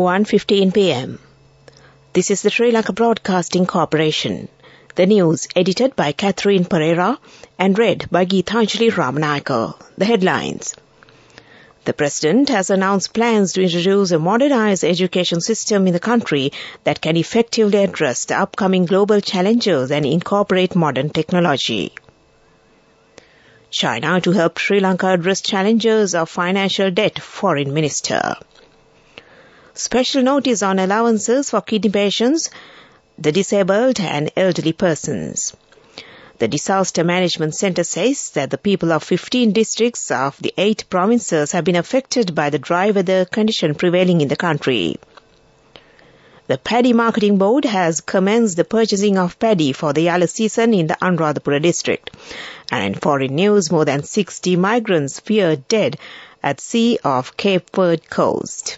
1:15 p.m. This is the Sri Lanka Broadcasting Corporation. The news edited by Catherine Pereira and read by Geethanjali Ramanayaka. The headlines. The President has announced plans to introduce a modernized education system in the country that can effectively address the upcoming global challenges and incorporate modern technology. China to help Sri Lanka address challenges of financial debt, Foreign Minister. Special notice on allowances for kidney patients, the disabled and elderly persons. The Disaster Management Centre says that the people of 15 districts of the 8 provinces have been affected by the dry weather condition prevailing in the country. The Paddy Marketing Board has commenced the purchasing of paddy for the yellow season in the Anuradhapura district. And in foreign news, more than 60 migrants feared dead at sea off Cape Verde coast.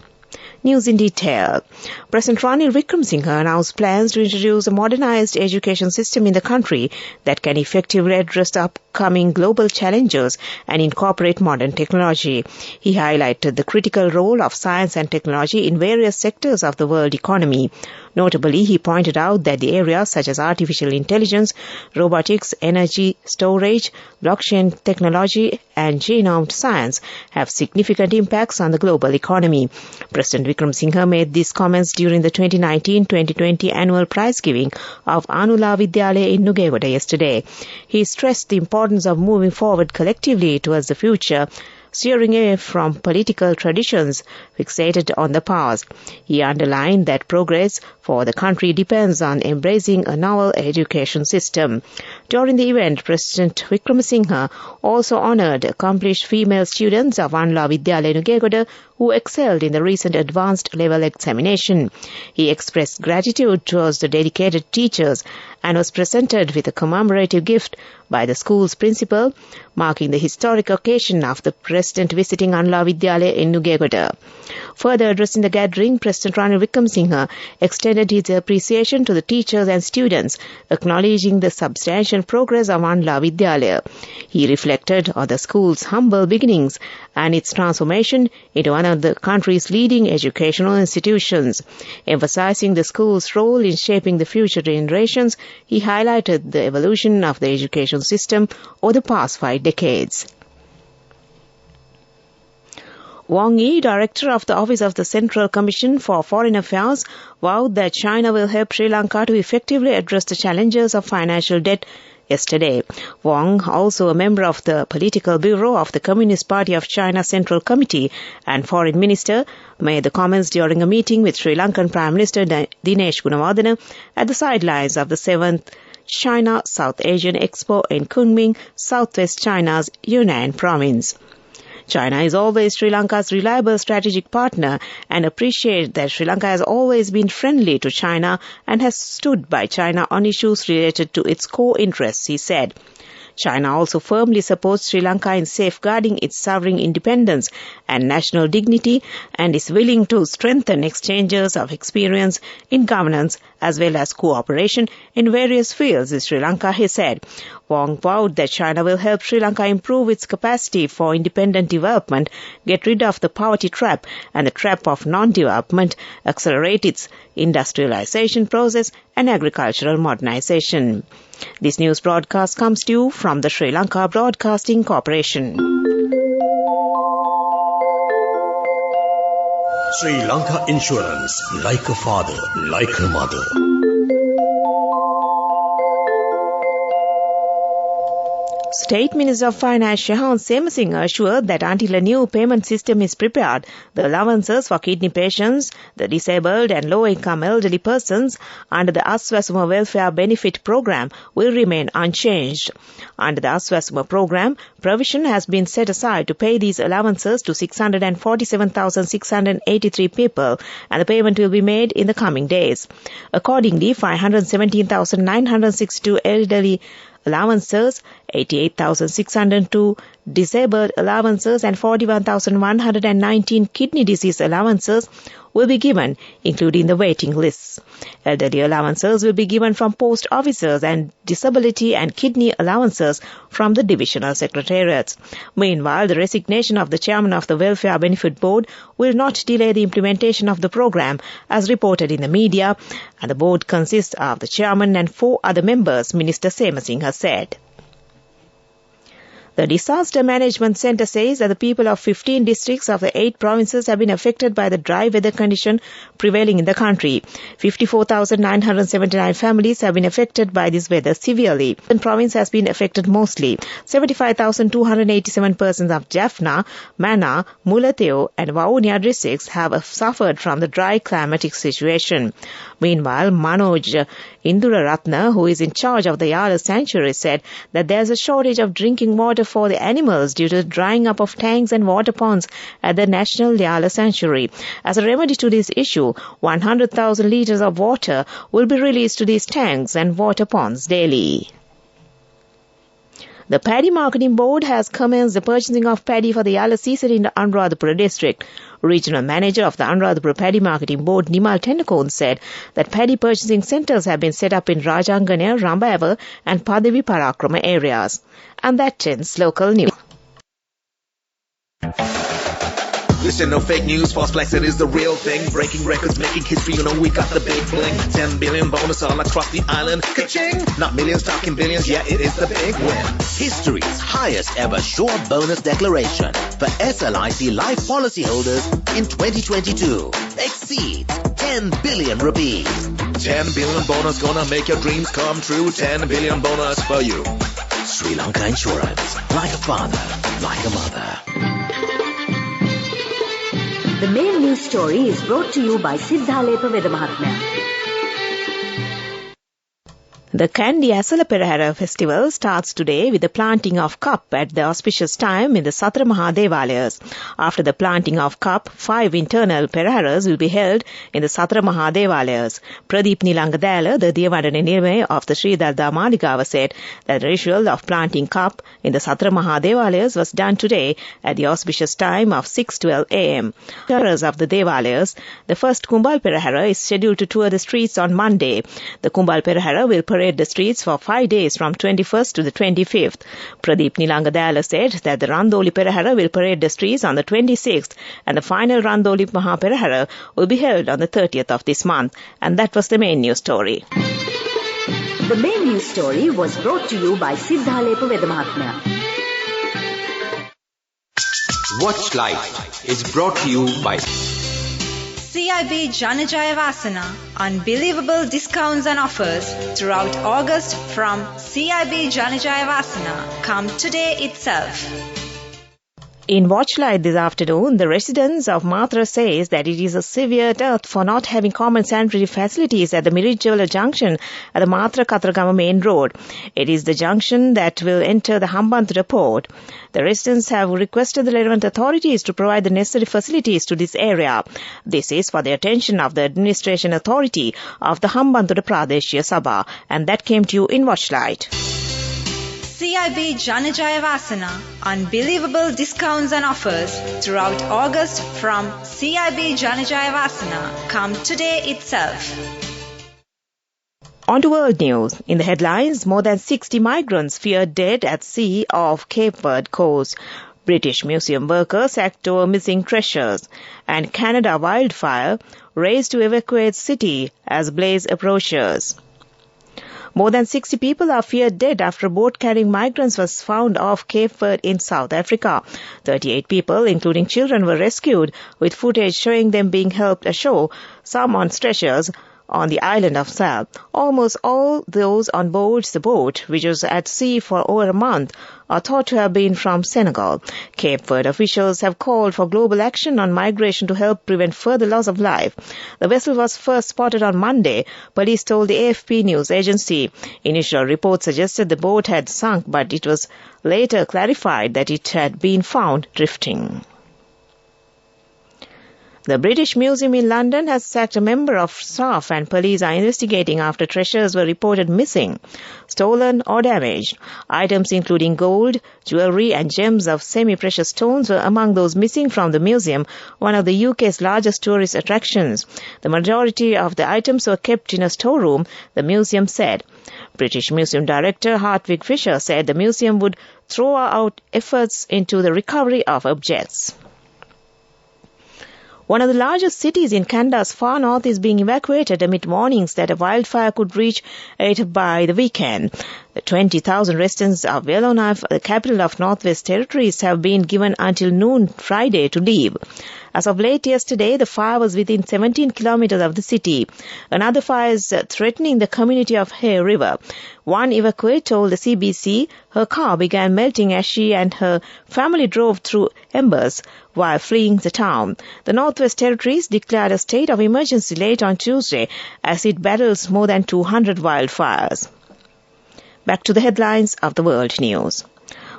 News in detail. President Ranil Wickremesinghe announced plans to introduce a modernized education system in the country that can effectively address the upcoming global challenges and incorporate modern technology. He highlighted the critical role of science and technology in various sectors of the world economy. Notably, he pointed out that the areas such as artificial intelligence, robotics, energy storage, blockchain technology, and genome science have significant impacts on the global economy. President Wickremesinghe made these comments during the 2019-2020 annual prize giving of Anula Vidyalaya in Nugegoda yesterday. He stressed the importance of moving forward collectively towards the future, steering away from political traditions fixated on the past. He underlined that progress for the country depends on embracing a novel education system. During the event, President Wickremesinghe also honoured accomplished female students of Anula Vidyalaya Nugegoda who excelled in the recent advanced level examination. He expressed gratitude towards the dedicated teachers and was presented with a commemorative gift by the school's principal, marking the historic occasion of the President visiting Anula Vidyalaya in Nugegoda. Further addressing the gathering, President Ranil Wickremesinghe extended his appreciation to the teachers and students, acknowledging the substantial progress of Anula Vidyalaya. He reflected on the school's humble beginnings and its transformation into one of the country's leading educational institutions. Emphasizing the school's role in shaping the future generations, he highlighted the evolution of the education system over the past 5 decades. Wang Yi, Director of the Office of the Central Commission for Foreign Affairs, vowed that China will help Sri Lanka to effectively address the challenges of financial debt yesterday. Wang, also a member of the Political Bureau of the Communist Party of China Central Committee and Foreign Minister, made the comments during a meeting with Sri Lankan Prime Minister Dinesh Gunawardena at the sidelines of the 7th China South Asian Expo in Kunming, southwest China's Yunnan province. China is always Sri Lanka's reliable strategic partner and appreciates that Sri Lanka has always been friendly to China and has stood by China on issues related to its core interests, he said. China also firmly supports Sri Lanka in safeguarding its sovereign independence and national dignity and is willing to strengthen exchanges of experience in governance as well as cooperation in various fields in Sri Lanka, he said. Wang vowed that China will help Sri Lanka improve its capacity for independent development, get rid of the poverty trap and the trap of non-development, accelerate its industrialization process and agricultural modernization. This news broadcast comes to you from the Sri Lanka Broadcasting Corporation. Sri Lanka Insurance, like a father, like a mother. State Minister of Finance Shahan Semasinghe assured that until a new payment system is prepared, the allowances for kidney patients, the disabled and low-income elderly persons under the Aswasuma Welfare Benefit Program will remain unchanged. Under the Aswasuma program, provision has been set aside to pay these allowances to 647,683 people, and the payment will be made in the coming days. Accordingly, 517,962 elderly allowances, 88,602 disabled allowances and 41,119 kidney disease allowances will be given, including the waiting lists. Elderly allowances will be given from post officers and disability and kidney allowances from the divisional secretariats. Meanwhile, the resignation of the chairman of the Welfare Benefit Board will not delay the implementation of the program, as reported in the media, and the board consists of the chairman and 4 other members, Minister Semasinghe said. The Disaster Management Centre says that the people of 15 districts of the 8 provinces have been affected by the dry weather condition prevailing in the country. 54,979 families have been affected by this weather severely. The province has been affected mostly. 75,287 persons of Jaffna, Mana, Mullaitivu and Vavuniya districts have suffered from the dry climatic situation. Meanwhile, Manoj Induraratna, who is in charge of the Yala sanctuary, said that there is a shortage of drinking water for the animals due to the drying up of tanks and water ponds at the National Yala Sanctuary. As a remedy to this issue, 100,000 litres of water will be released to these tanks and water ponds daily. The Paddy Marketing Board has commenced the purchasing of paddy for the Yala season in the Anuradhapura district. Regional Manager of the Anuradhapura Paddy Marketing Board, Nimal Tennakone, said that paddy purchasing centres have been set up in Rajanganaya, Rambava and Padavi Parakrama areas. And that ends local news. Listen, no fake news, false flags, it is the real thing. Breaking records, making history, you know we got the big bling. 10 billion bonus all across the island. Ka-ching! Not millions, talking billions, yeah, it is the big win. History's highest ever sure bonus declaration for SLIC life policyholders in 2022 exceeds 10 billion rupees. 10 billion bonus gonna make your dreams come true. 10 billion bonus for you. Sri Lanka Insurance, like a father, like a mother. The main news story is brought to you by Siddhalepa Vedamahatmya. The Kandy Asala Perahara festival starts today with the planting of cup at the auspicious time in the Satara Maha Devalayas. After the planting of cup, 5 internal Peraharas will be held in the Satara Maha Devalayas. Pradeep Nilangadala, the Devadana Nirmay of the Sri Darda Maligava, said that the ritual of planting cup in the Satara Maha Devalayas was done today at the auspicious time of 6:12 a.m. Peraharas of the Devalayas, the first Kumbal Perahara is scheduled to tour the streets on Monday. The Kumbal Perahara will parade the streets for 5 days from 21st to the 25th. Pradeep Nilangadala said that the Randoli Perahara will parade the streets on the 26th and the final Randoli Maha Perahara will be held on the 30th of this month. And that was the main news story. The main news story was brought to you by Siddhalepa Vedamahatmya. Watch Life is brought to you by CIB Janajaya Vasana. Unbelievable discounts and offers throughout August from CIB Janajaya Vasana. Come today itself. In Watchlight this afternoon, the residents of Matra says that it is a severe dearth for not having common sanitary facilities at the Mirijjavala junction at the Matra-Kataragama main road. It is the junction that will enter the Hambantota port. The residents have requested the relevant authorities to provide the necessary facilities to this area. This is for the attention of the administration authority of the Hambantota Pradeshiya Sabha, and that came to you in Watchlight. CIB Janajaya Vasana. Unbelievable discounts and offers throughout August from CIB Janajaya Vasana. Come today itself. On to world news. In the headlines, more than 60 migrants feared dead at sea off Cape Verde coast. British museum workers sacked over missing treasures. And Canada wildfire raised to evacuate city as blaze approaches. More than 60 people are feared dead after a boat carrying migrants was found off Cape Verde in South Africa. 38 people, including children, were rescued, with footage showing them being helped ashore, some on stretchers, on the island of Sal. Almost all those on board the boat, which was at sea for over a month, are thought to have been from Senegal. Cape Verde officials have called for global action on migration to help prevent further loss of life. The vessel was first spotted on Monday, police told the AFP news agency. Initial reports suggested the boat had sunk, but it was later clarified that it had been found drifting. The British Museum in London has sacked a member of staff and police are investigating after treasures were reported missing, stolen or damaged. Items including gold, jewellery and gems of semi-precious stones were among those missing from the museum, one of the UK's largest tourist attractions. The majority of the items were kept in a storeroom, the museum said. British Museum Director Hartwig Fisher said the museum would throw out efforts into the recovery of objects. One of the largest cities in Canada's far north is being evacuated amid warnings that a wildfire could reach it by the weekend. The 20,000 residents of Yellowknife, the capital of Northwest Territories, have been given until noon Friday to leave. As of late yesterday, the fire was within 17 kilometers of the city. Another fire is threatening the community of Hay River. One evacuee told the CBC her car began melting as she and her family drove through embers while fleeing the town. The Northwest Territories declared a state of emergency late on Tuesday as it battles more than 200 wildfires. Back to the headlines of the world news.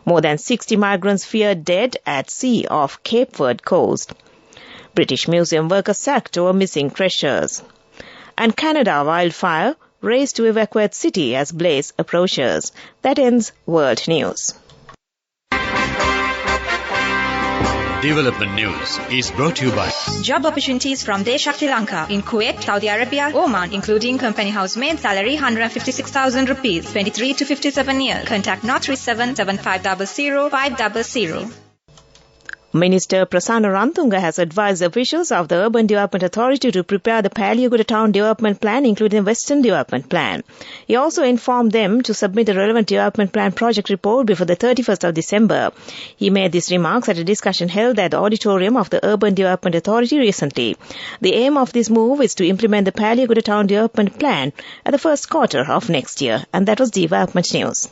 More than 60 migrants feared dead at sea off Cape Verde coast. British Museum workers sacked over missing treasures. And Canada wildfire race to evacuate city as blaze approaches. That ends World News. Development News is brought to you by Job opportunities from Deshakti Lanka in Kuwait, Saudi Arabia, Oman, including company housemaid, salary 156,000 rupees, 23 to 57 years. Contact 037 7500 500. Minister Prasanna Rantunga has advised officials of the Urban Development Authority to prepare the Palyaguda Town Development Plan, including the Western Development Plan. He also informed them to submit the relevant development plan project report before the 31st of December. He made these remarks at a discussion held at the auditorium of the Urban Development Authority recently. The aim of this move is to implement the Palyaguda Town Development Plan at the first quarter of next year. And that was Development News.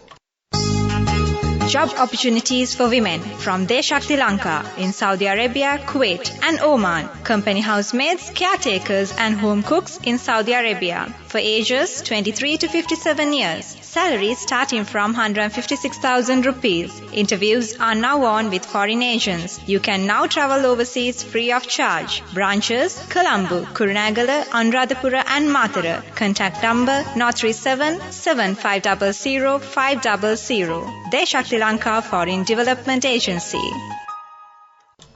Job opportunities for women from Deshakti Lanka in Saudi Arabia, Kuwait and Oman. Company housemaids, caretakers and home cooks in Saudi Arabia for ages 23 to 57 years. Salary starting from 156,000 rupees. Interviews are now on with foreign agents. You can now travel overseas free of charge. Branches, Colombo, Kurunegala, Anuradhapura and Matara. Contact number 037 7500 500. Deshakti Lanka Foreign Development Agency.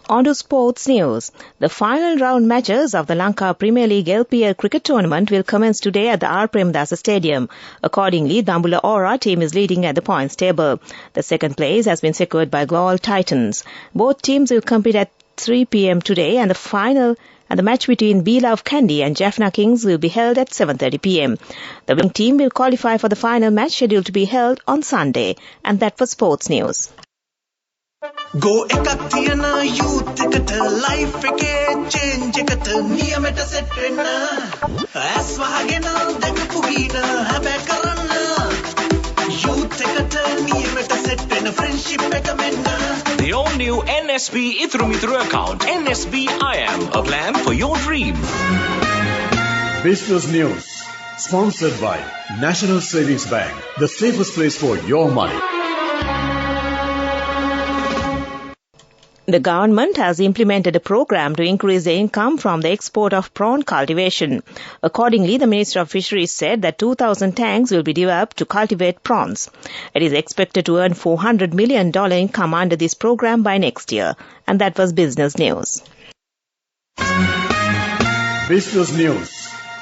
On to sports news. The final round matches of the Lanka Premier League LPL cricket tournament will commence today at the R. Premdasa Stadium. Accordingly, the Ambula Aura team is leading at the points table. The second place has been secured by Global Titans. Both teams will compete at 3 p.m. today and the match between B Love Candy and Jaffna Kings will be held at 7:30 p.m. The winning team will qualify for the final match scheduled to be held on Sunday. And that was sports news. Go ekak thiyana youth eකට life එකේ change එකට නියමෙට set වෙන්න ඇස් වහගෙන දැකපු ගීන හැබැයි කරන්න youth එකට නියමෙට set වෙන friendship එක මෙන්න. The all-new NSB Ithru Mithru account, NSB IAM, a plan for your dream. Business News, sponsored by National Savings Bank, the safest place for your money. The government has implemented a program to increase the income from the export of prawn cultivation. Accordingly, the Minister of Fisheries said that 2,000 tanks will be developed to cultivate prawns. It is expected to earn $400 million income under this program by next year. And that was Business News. Business News,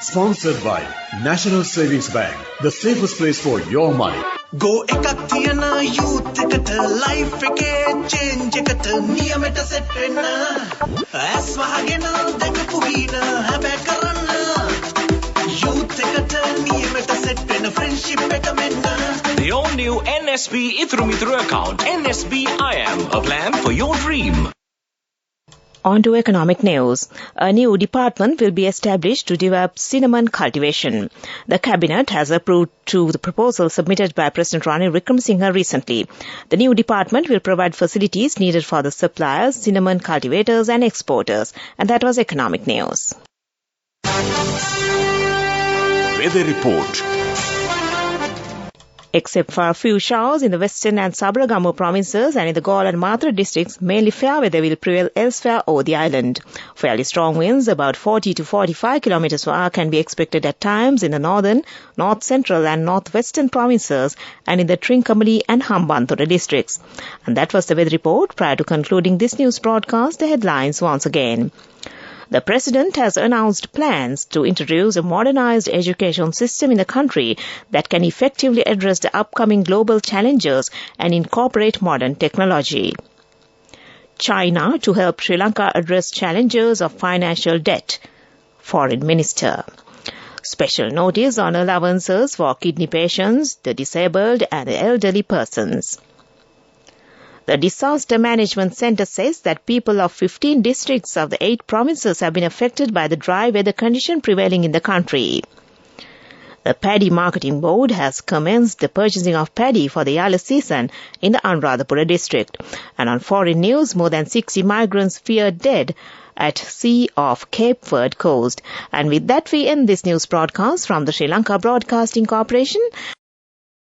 sponsored by National Savings Bank, the safest place for your money. Go ekak thiyana youth එකට life එකේ change එකට නියමෙට set වෙන්න ඇස් වහගෙන දැකපු ගීන හැබැයි කරන්න youth එකට නියමෙට set වෙන friendship එක මෙන්න. The all-new NSB Ithru Mithru account, NSB IAM, a plan for your dream. On to economic news. A new department will be established to develop cinnamon cultivation. The Cabinet has approved the proposal submitted by President Ranil Wickremesinghe recently. The new department will provide facilities needed for the suppliers, cinnamon cultivators and exporters. And that was economic news. Weather report. Except for a few showers in the western and Sabaragamu provinces and in the Galle and Matra districts, mainly fair weather will prevail elsewhere over the island. Fairly strong winds, about 40 to 45 kilometers per hour, can be expected at times in the northern, north central and northwestern provinces and in the Trincomalee and Hambantota districts. And that was the weather report. Prior to concluding this news broadcast, the headlines once again. The President has announced plans to introduce a modernized education system in the country that can effectively address the upcoming global challenges and incorporate modern technology. China to help Sri Lanka address challenges of financial debt. Foreign Minister. Special notice on allowances for kidney patients, the disabled and the elderly persons. The Disaster Management Centre says that people of 15 districts of the 8 provinces have been affected by the dry weather condition prevailing in the country. The Paddy Marketing Board has commenced the purchasing of paddy for the Yala season in the Anuradhapura district. And on foreign news, more than 60 migrants feared dead at sea off Cape Verde coast. And with that, we end this news broadcast from the Sri Lanka Broadcasting Corporation.